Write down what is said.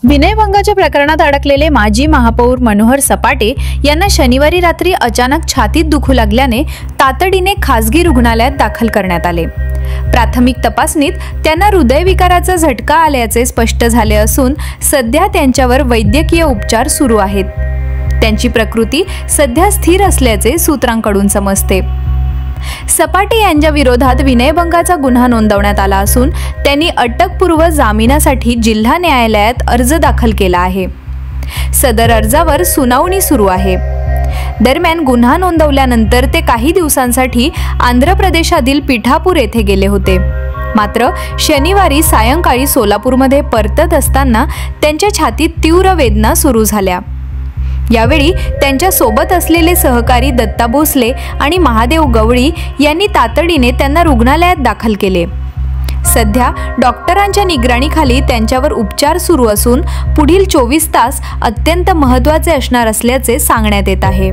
विनयभंगाच्या प्रकरणात अडकलेले माजी महापौर मनोहर सपाटे यांना शनिवारी रात्री अचानक छातीत दुखू लागल्याने तातडीने खासगी रुग्णालयात दाखल करण्यात आले। प्राथमिक तपासणीत त्यांना हृदयविकाराचा झटका आल्याचे स्पष्ट झाले असून सध्या त्यांच्यावर वैद्यकीय उपचार सुरू आहेत। त्यांची प्रकृती सध्या स्थिर असल्याचे सूत्रांकडून समजते। सपाटे यांच्या विरोधात विनयभंगाचा गुन्हा नोंदवण्यात आला असून त्यांनी अटकपूर्व जामिनासाठी जिल्हा न्यायालयात अर्ज दाखल केला आहे। सदर अर्जावर सुनावणी सुरू आहे। दरम्यान गुन्हा नोंदवल्यानंतर ते काही दिवसांसाठी आंध्र प्रदेशातील पिठापूर येथे गेले होते। मात्र शनिवारी सायंकाळी सोलापूरमध्ये परतत असताना त्यांच्या छातीत तीव्र वेदना सुरू झाल्या। यावेळी त्यांच्या सोबत असलेले सहकारी दत्ता भोसले आणि महादेव गवळी यांनी तातडीने त्यांना रुग्णालयात दाखल केले। सध्या डॉक्टरांच्या निगराणीखाली त्यांच्यावर उपचार सुरू असून पुढील 24 तास अत्यंत महत्त्वाचे असणार असल्याचे सांगण्यात येत आहे।